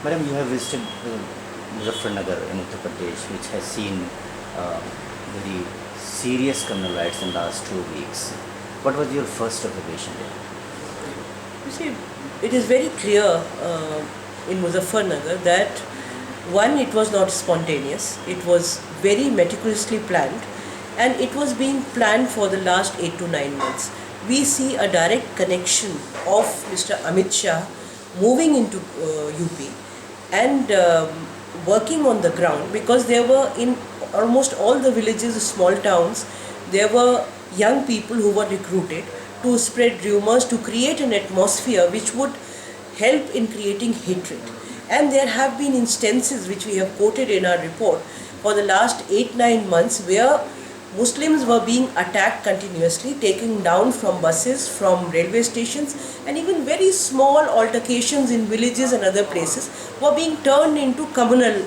Madam, you have visited Muzaffarnagar in Uttar Pradesh, which has seen very serious criminal riots in the last 2 weeks. What was your first observation there? You see, it is very clear in Muzaffarnagar that one, it was not spontaneous, it was very meticulously planned, and it was being planned for the last 8 to 9 months. We see a direct connection of Mr. Amit Shah moving into UP and working on the ground, because there were in almost all the villages, small towns, there were young people who were recruited to spread rumors, to create an atmosphere which would help in creating hatred. And there have been instances which we have quoted in our report for the last 8-9 months where Muslims were being attacked continuously, taken down from buses, from railway stations, and even very small altercations in villages and other places were being turned into communal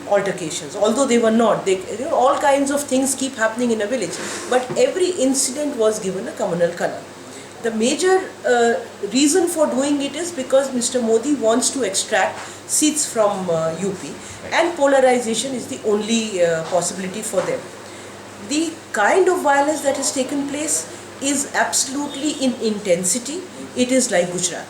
altercations. Although they were not, all kinds of things keep happening in a village, but every incident was given a communal color. The major reason for doing it is because Mr. Modi wants to extract seats from UP, and polarization is the only possibility for them. The kind of violence that has taken place is absolutely in intensity. It is like Gujarat.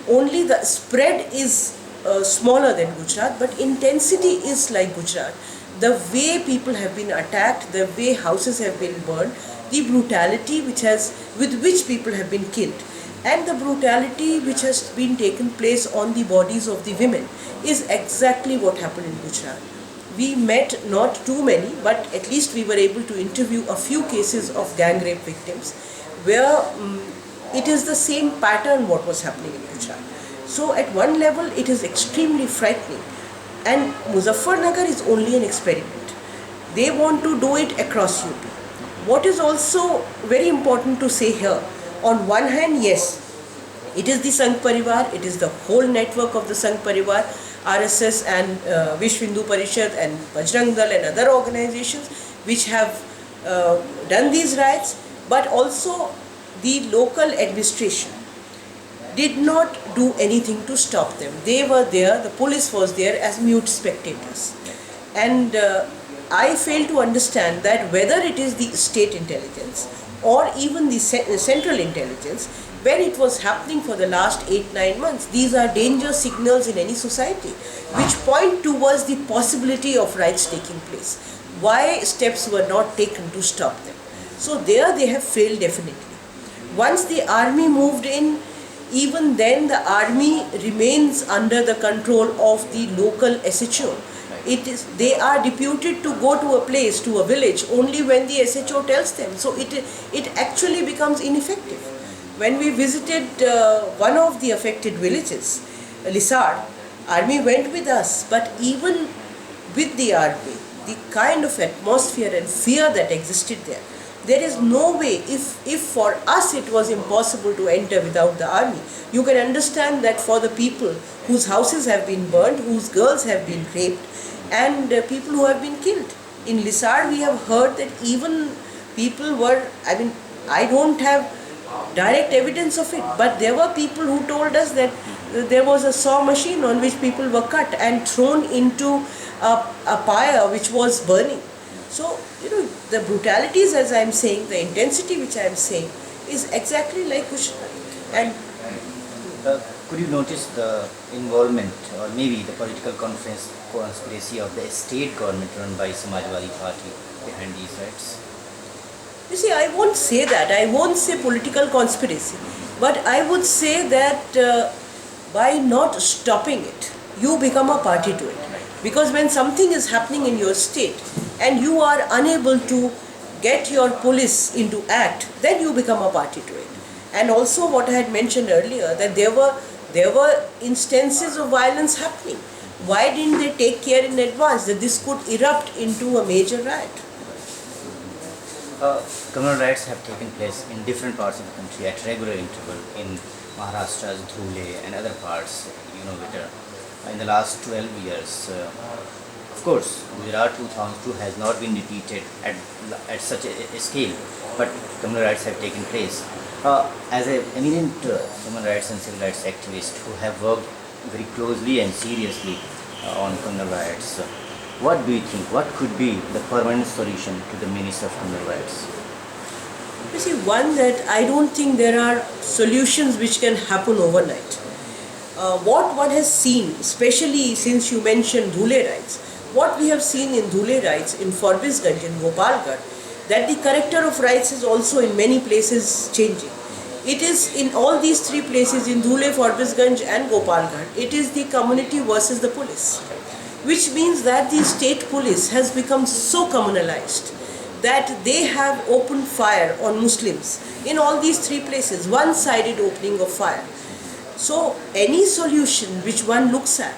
Only the spread is smaller than Gujarat, but intensity is like Gujarat. The way people have been attacked, the way houses have been burned, the brutality with which people have been killed, and the brutality which has been taken place on the bodies of the women is exactly what happened in Gujarat. We met not too many, but at least we were able to interview a few cases of gang rape victims where it is the same pattern what was happening in Gujarat. So at one level it is extremely frightening, and Muzaffarnagar is only an experiment. They want to do it across UP. What is also very important to say here, on one hand, yes, it is the Sangh Parivar, it is the whole network of the Sangh Parivar, RSS and Vishwa Hindu Parishad and Bajrang Dal and other organizations which have done these riots, but also the local administration did not do anything to stop them. They were there, the police was there as mute spectators. And I fail to understand that whether it is the state intelligence or even the central intelligence, when it was happening for the last 8-9 months, these are danger signals in any society which point towards the possibility of riots taking place. Why steps were not taken to stop them? So there they have failed definitely. Once the army moved in, even then the army remains under the control of the local SHO. They are deputed to go to a place, to a village, only when the SHO tells them. So it actually becomes ineffective. When we visited one of the affected villages, Lisar, army went with us, but even with the army, the kind of atmosphere and fear that existed there is no way, if for us it was impossible to enter without the army, you can understand that for the people whose houses have been burned, whose girls have been raped, and people who have been killed. In Lisar, we have heard that even people were, I don't have direct evidence of it, but there were people who told us that there was a saw machine on which people were cut and thrown into a pyre which was burning. So, the brutalities, as I am saying, the intensity which I am saying, is exactly like Gujarat. And Could you notice the involvement or maybe the political conspiracy of the state government run by Samajwadi Party behind these riots? you see, I won't say that. I won't say political conspiracy. But I would say that by not stopping it, you become a party to it. Because when something is happening in your state and you are unable to get your police into act, then you become a party to it. And also what I had mentioned earlier, that there were instances of violence happening. Why didn't they take care in advance that this could erupt into a major riot? Communal riots have taken place in different parts of the country at regular interval in Maharashtra's Dhule and other parts, better. In the last 12 years, of course, Gujarat 2002 has not been repeated at such a scale, but communal riots have taken place. As an eminent human rights and civil rights activist who have worked very closely and seriously on communal riots. What do you think? What could be the permanent solution to the menace of communal riots? You see, one, that I don't think there are solutions which can happen overnight. What one has seen, especially since you mentioned Dhule riots, what we have seen in Dhule riots, in Forbisganj, in Gopalgarh, that the character of riots is also in many places changing. It is in all these three places, in Dhule, Forbisganj and Gopalgarh, it is the community versus the police, which means that the state police has become so communalized that they have opened fire on Muslims in all these three places, one-sided opening of fire. So any solution which one looks at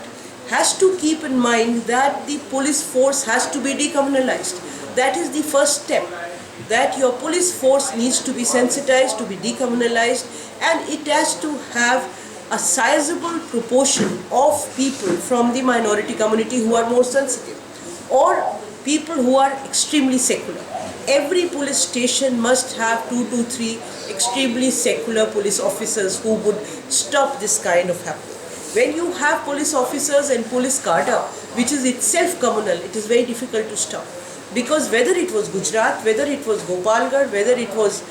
has to keep in mind that the police force has to be decommunalized. That is the first step, that your police force needs to be sensitized, to be decommunalized, and it has to have a sizable proportion of people from the minority community who are more sensitive, or people who are extremely secular. Every police station must have 2 to 3 extremely secular police officers who would stop this kind of happening. When you have police officers and police cadre, which is itself communal, it is very difficult to stop. Because whether it was Gujarat, whether it was Gopalgarh, whether it was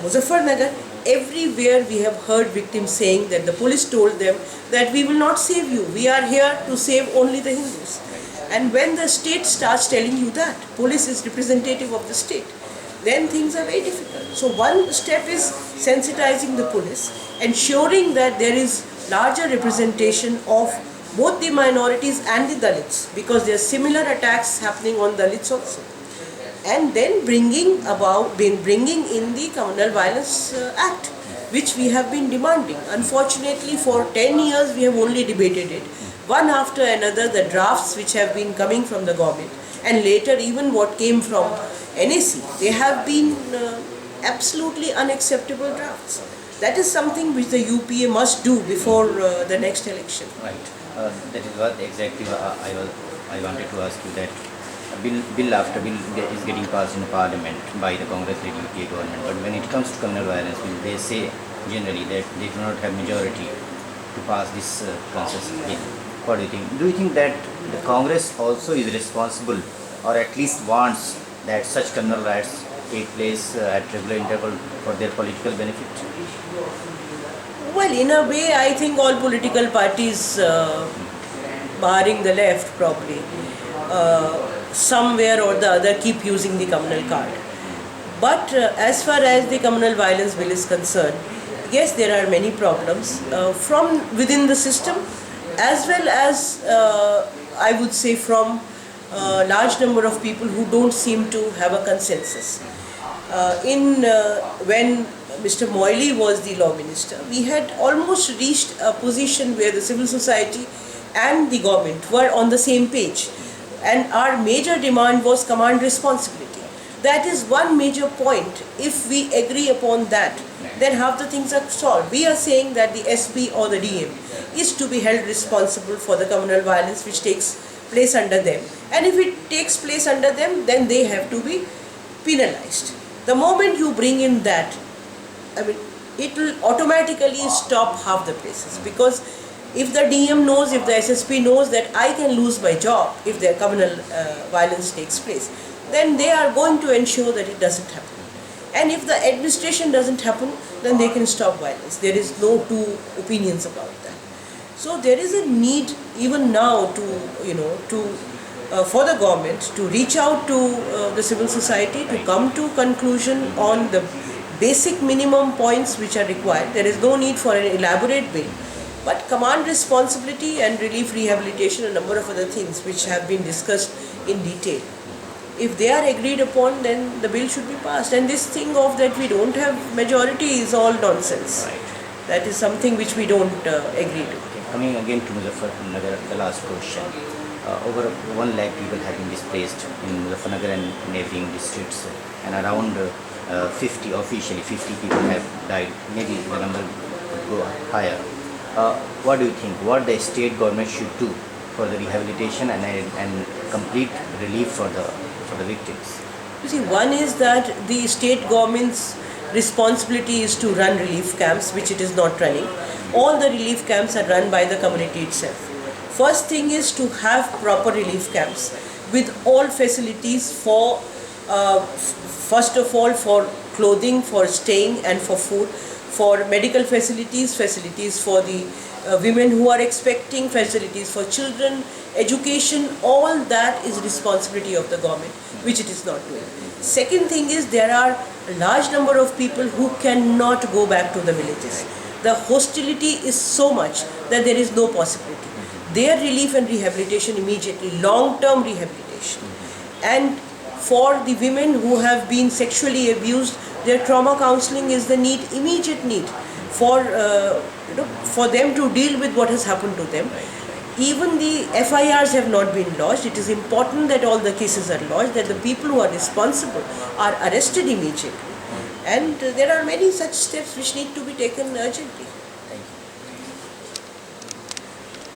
Muzaffarnagar, everywhere we have heard victims saying that the police told them that we will not save you, we are here to save only the Hindus. And when the state starts telling you that, police is representative of the state, then things are very difficult. So one step is sensitizing the police, ensuring that there is larger representation of both the minorities and the Dalits, because there are similar attacks happening on Dalits also. And then bringing in the Communal Violence Act, which we have been demanding. Unfortunately, for 10 years we have only debated it, one after another, the drafts which have been coming from the government, and later even what came from NAC, they have been absolutely unacceptable drafts. That is something which the UPA must do before the next election. Right. That is what exactly I wanted to ask you, that bill after bill is getting passed in Parliament by the Congress-led UPA government, but when it comes to communal violence bill, they say generally that they do not have majority to pass this consensus bill. What do you think? Do you think that the Congress also is responsible, or at least wants, that such communal riots take place at regular interval for their political benefit? Well, in a way, I think all political parties, barring the left probably, somewhere or the other keep using the communal card. But as far as the communal violence bill is concerned, yes, there are many problems from within the system, as well as I would say from a large number of people who don't seem to have a consensus. When Mr. Moily was the law minister, we had almost reached a position where the civil society and the government were on the same page, and our major demand was command responsibility. That is one major point. If we agree upon that, then half the things are solved. We are saying that the SP or the DM is to be held responsible for the communal violence which takes place under them, and if it takes place under them, then they have to be penalized. The moment you bring in that, I mean, it will automatically stop half the places, because if the DM knows, if the SSP knows that I can lose my job if their communal violence takes place, then they are going to ensure that it doesn't happen. And if the administration doesn't happen, then they can stop violence. There is no two opinions about that. So there is a need even now for the government to reach out to the civil society to come to conclusion on the basic minimum points which are required. There is no need for an elaborate bill, but command responsibility and relief rehabilitation, a number of other things which have been discussed in detail. If they are agreed upon, then the bill should be passed. And this thing of that we don't have majority is all nonsense. Right. That is something which we don't agree to. Okay. Coming again to Muzaffarnagar, the last question. Over 1 lakh people have been displaced in Muzaffarnagar and neighboring districts, and around 50 people have died. Maybe the number could go higher. What do you think? What the state government should do for the rehabilitation and complete relief for the victims? You see, one is that the state government's responsibility is to run relief camps, which it is not running. all the relief camps are run by the community itself. First thing is to have proper relief camps with all facilities for, first of all, for clothing, for staying and for food, for medical facilities, facilities for the women who are expecting, facilities for children, education. All that is responsibility of the government, which it is not doing. Second thing is there are a large number of people who cannot go back to the villages. The hostility is so much that there is no possibility. Their relief and rehabilitation immediately, long-term rehabilitation. And for the women who have been sexually abused, their trauma counseling is the need, immediate need for for them to deal with what has happened to them. Even the FIRs have not been lodged. It is important that all the cases are lodged, that the people who are responsible are arrested immediately. And there are many such steps which need to be taken urgently.